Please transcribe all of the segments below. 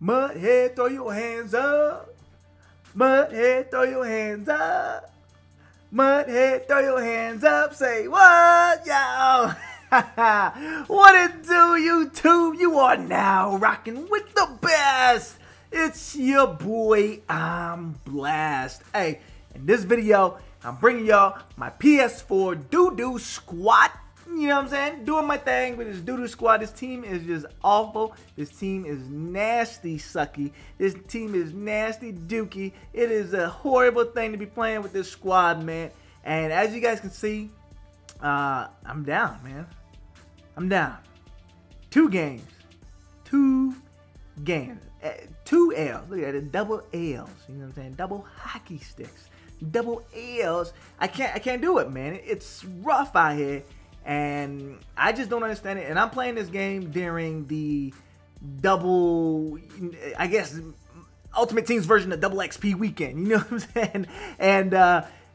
Mud head, throw your hands up. Mud head, throw your hands up. Mud head, throw your hands up. Say what, yo? What it do, YouTube? You are now rocking with the best. It's your boy, I'm Blast. Hey, in this video, I'm bringing y'all my PS4 Doo-Doo Squad. You know what I'm saying? Doing my thing with this Doo-Doo Squad. This team is just awful. This team is nasty sucky. This team is nasty dookie. It is a horrible thing to be playing with this squad, man. And as you guys can see, I'm down, man. I'm down. 2 games. 2 games. 2 L's. Look at it. Double L's. You know what I'm saying? Double hockey sticks. Double L's. I can't do it, man. It's rough out here. And I just don't understand it. And I'm playing this game during the double, I guess, Ultimate Team's version of double XP weekend. You know what I'm saying? And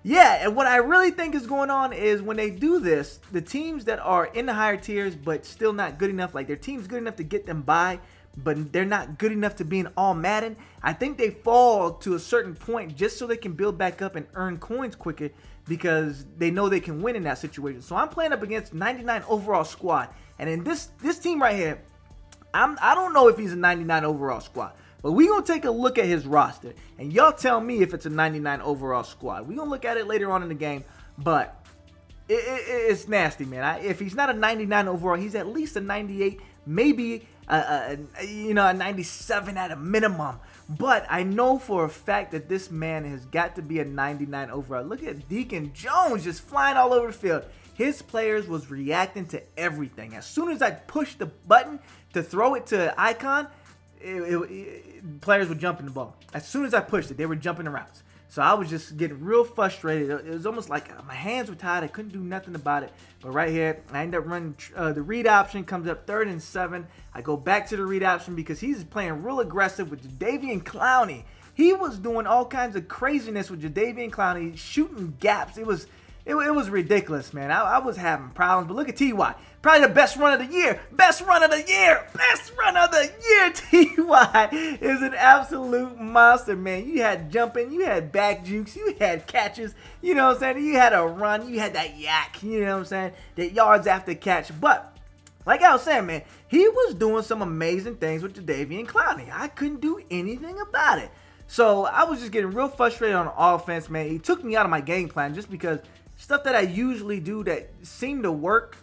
yeah, and what I really think is going on is when they do this, the teams that are in the higher tiers but still not good enough, like their team's good enough to get them by, but they're not good enough to be in all Madden, I think they fall to a certain point just so they can build back up and earn coins quicker because they know they can win in that situation. So I'm playing up against 99 overall squad, and in this team right here, I don't know if he's a 99 overall squad, but we're going to take a look at his roster, and y'all tell me if it's a 99 overall squad. We're going to look at it later on in the game, but it's nasty, man. If he's not a 99 overall, he's at least a 98, maybe you know, a 97 at a minimum. But I know for a fact that this man has got to be a 99 overall. Look at Deacon Jones just flying all over the field. His players was reacting to everything. As soon as I pushed the button to throw it to Icon, players would jump in the ball. As soon as I pushed it, they were jumping the routes. So I was just getting real frustrated. It was almost like my hands were tied. I couldn't do nothing about it. But right here, I end up running the read option. Comes up 3rd and 7. I go back to the read option because he's playing real aggressive with Jadeveon Clowney. He was doing all kinds of craziness with Jadeveon Clowney, shooting gaps. It was ridiculous, man. I was having problems. But look at T.Y. Probably the best run of the year. Best run of the year. Best run of the year. T.Y. is an absolute monster, man. You had jumping. You had back jukes. You had catches. You know what I'm saying? You had a run. You had that yak. You know what I'm saying? That yards after catch. But like I was saying, man, he was doing some amazing things with Jadeveon Clowney. I couldn't do anything about it. So I was just getting real frustrated on offense, man. He took me out of my game plan just because stuff that I usually do that seemed to work,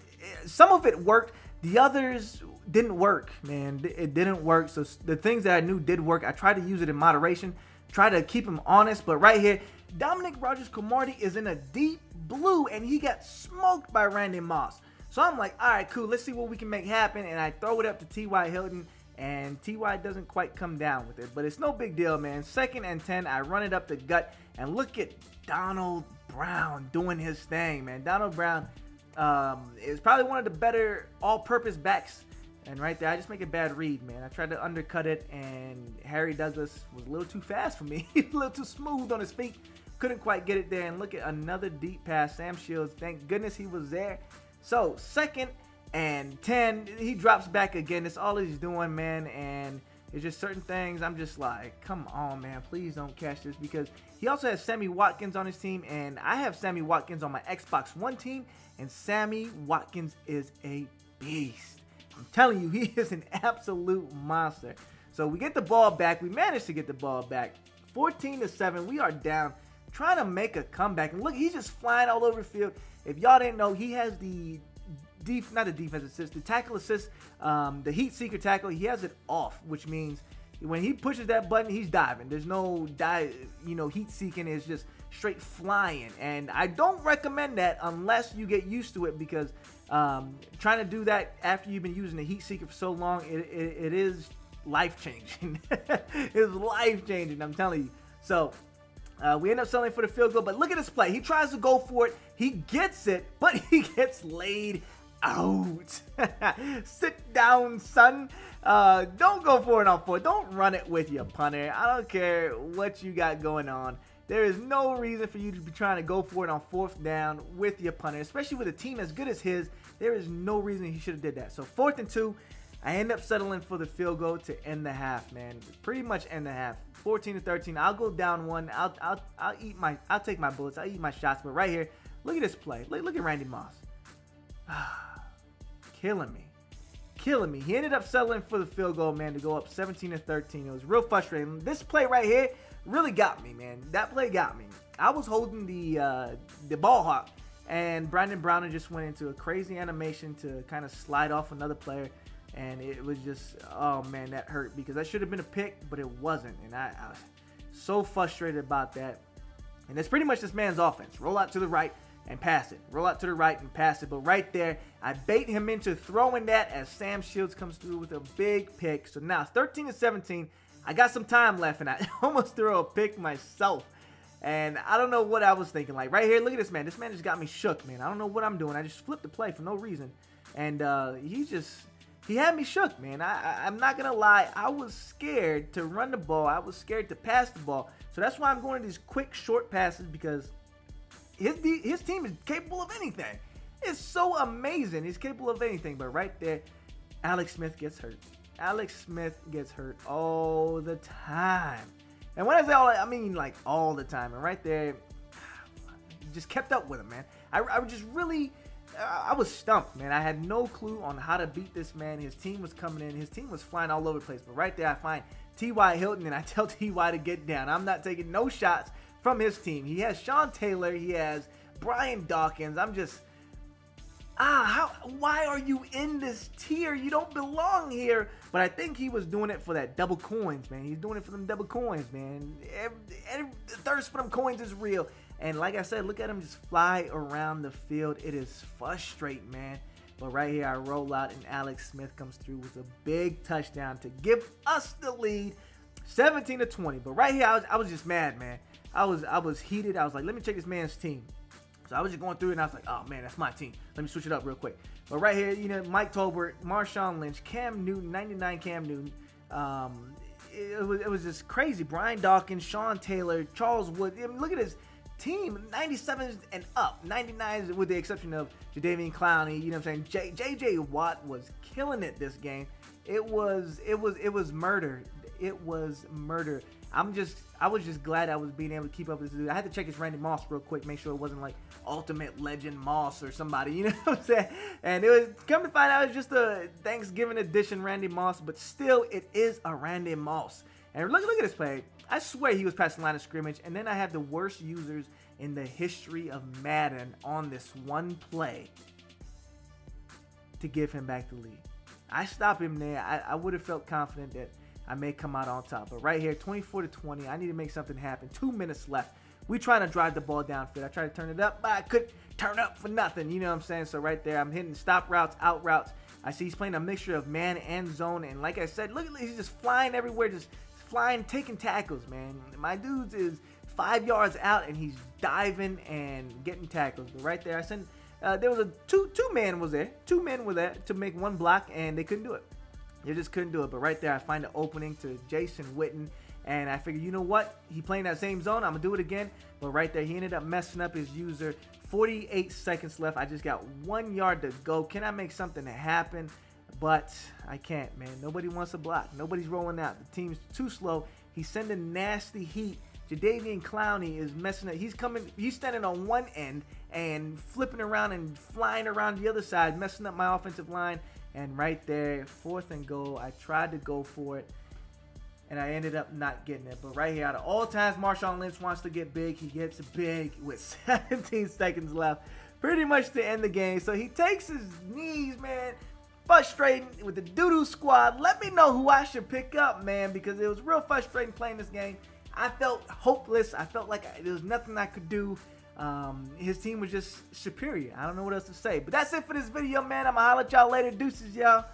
some of it worked, the others didn't work, man. It didn't work. So the things that I knew did work, I tried to use it in moderation, try to keep him honest. But right here, Dominic Rodgers-Cromartie is in a deep blue, and he got smoked by Randy Moss. So I'm like, all right, cool, let's see what we can make happen. And I throw it up to T.Y. Hilton, and T.Y. doesn't quite come down with it. But it's no big deal, man. 2nd and 10, I run it up the gut, and look at Donald Brown doing his thing, man. Donald Brown is probably one of the better all-purpose backs. And right there, I just make a bad read, man. I tried to undercut it, and Harry Douglas was a little too fast for me. He was a little too smooth on his feet. Couldn't quite get it there. And look at another deep pass. Sam Shields, thank goodness he was there. So 2nd and 10, he drops back again. That's all he's doing, man. And it's just certain things I'm just like, come on, man, please don't catch this, because he also has Sammy Watkins on his team, and I have Sammy Watkins on my Xbox One team, and Sammy Watkins is a beast. I'm telling you, he is an absolute monster. So we get the ball back. We managed to get the ball back. 14-7, we are down, trying to make a comeback. And look, he's just flying all over the field. If y'all didn't know, he has the not the defense assist, the tackle assist, the heat seeker tackle. He has it off, which means when he pushes that button, he's diving. There's no heat seeking. It's just straight flying. And I don't recommend that unless you get used to it, because trying to do that after you've been using the heat seeker for so long, it is life changing. It's life changing, I'm telling you. So we end up settling for the field goal, but look at this play. He tries to go for it. He gets it, but he gets laid out. Sit down, son. Don't go for it on 4th. Don't run it with your punter. I don't care what you got going on. There is no reason for you to be trying to go for it on 4th down with your punter, especially with a team as good as his. There is no reason he should have did that. So 4th and 2. I end up settling for the field goal to end the half, man. Pretty much end the half. 14-13. I'll go down one. I'll take my bullets. I'll eat my shots. But right here, look at this play. Look at Randy Moss. Killing me. Killing me. He ended up settling for the field goal, man, to go up 17-13. It was real frustrating. This play right here really got me, man. That play got me. I was holding the ball hawk, and Brandon Browner just went into a crazy animation to kind of slide off another player. And it was just, oh man, that hurt because that should have been a pick, but it wasn't. And I was so frustrated about that. And it's pretty much this man's offense. Roll out to the right and pass it. Roll out to the right and pass it. But right there, I bait him into throwing that as Sam Shields comes through with a big pick. So now it's 13-17. I got some time left, and I almost threw a pick myself. And I don't know what I was thinking. Like right here, look at this man. This man just got me shook, man. I don't know what I'm doing. I just flipped the play for no reason. And he had me shook, man. I'm not going to lie. I was scared to run the ball. I was scared to pass the ball. So that's why I'm going to these quick, short passes because his team is capable of anything. It's so amazing. He's capable of anything. But right there, Alex Smith gets hurt. Alex Smith gets hurt all the time. And when I say all, I mean like all the time. And right there, just kept up with him, man. I was just really... I was stumped, man. I had no clue on how to beat this man. His team was coming in. His team was flying all over the place. But right there, I find T.Y. Hilton, and I tell T.Y. to get down. I'm not taking no shots from his team. He has Sean Taylor. He has Brian Dawkins. I'm just, why are you in this tier? You don't belong here. But I think he was doing it for that double coins, man. He's doing it for them double coins, man. The thirst for them coins is real. And like I said, look at him just fly around the field. It is frustrating, man. But right here, I roll out, and Alex Smith comes through with a big touchdown to give us the lead, 17-20. But right here, I was just mad, man. I was heated. I was like, let me check this man's team. So I was just going through it, and I was like, oh, man, that's my team. Let me switch it up real quick. But right here, you know, Mike Tolbert, Marshawn Lynch, Cam Newton, 99 Cam Newton. It was just crazy. Brian Dawkins, Sean Taylor, Charles Wood. I mean, look at this team, 97 and up, 99 with the exception of Jadeveon Clowney. You know what I'm saying? J.J. Watt was killing it this game. It was murder. It was murder. I was just glad I was being able to keep up with this dude. I had to check his Randy Moss real quick, make sure it wasn't like Ultimate Legend Moss or somebody, you know what I'm saying? And it was, come to find out, it was just a Thanksgiving edition Randy Moss, but still, it is a Randy Moss. And look at this play. I swear he was past the line of scrimmage, and then I have the worst users in the history of Madden on this one play to give him back the lead. I stop him there. I would have felt confident that I may come out on top. But right here, 24-20, I need to make something happen. 2 minutes left. We trying to drive the ball downfield. I tried to turn it up, but I couldn't turn up for nothing. You know what I'm saying? So right there, I'm hitting stop routes, out routes. I see he's playing a mixture of man and zone. And like I said, look at he's just flying everywhere, just flying, taking tackles, man. My dude is 5 yards out, and he's diving and getting tackles. But right there, I sent. There was a two men was there. 2 men were there to make one block, and they couldn't do it. They just couldn't do it. But right there, I find an opening to Jason Witten. And I figured, you know what? He playing that same zone. I'm going to do it again. But right there, he ended up messing up his user. 48 seconds left. I just got 1 yard to go. Can I make something happen? But I can't, man. Nobody wants to block. Nobody's rolling out. The team's too slow. He's sending nasty heat. Jadeveon Clowney is messing up. He's standing on one end and flipping around and flying around the other side, messing up my offensive line. And right there, 4th and goal, I tried to go for it, and I ended up not getting it. But right here, out of all times Marshawn Lynch wants to get big, he gets big with 17 seconds left, pretty much to end the game. So he takes his knees, man. Frustrating with the doo-doo squad. Let me know who I should pick up, man, because it was real frustrating playing this game. I felt hopeless. I felt like there was nothing I could do. His team was just superior. I don't know what else to say. But that's it for this video, man. I'm going to holler at y'all later. Deuces, y'all.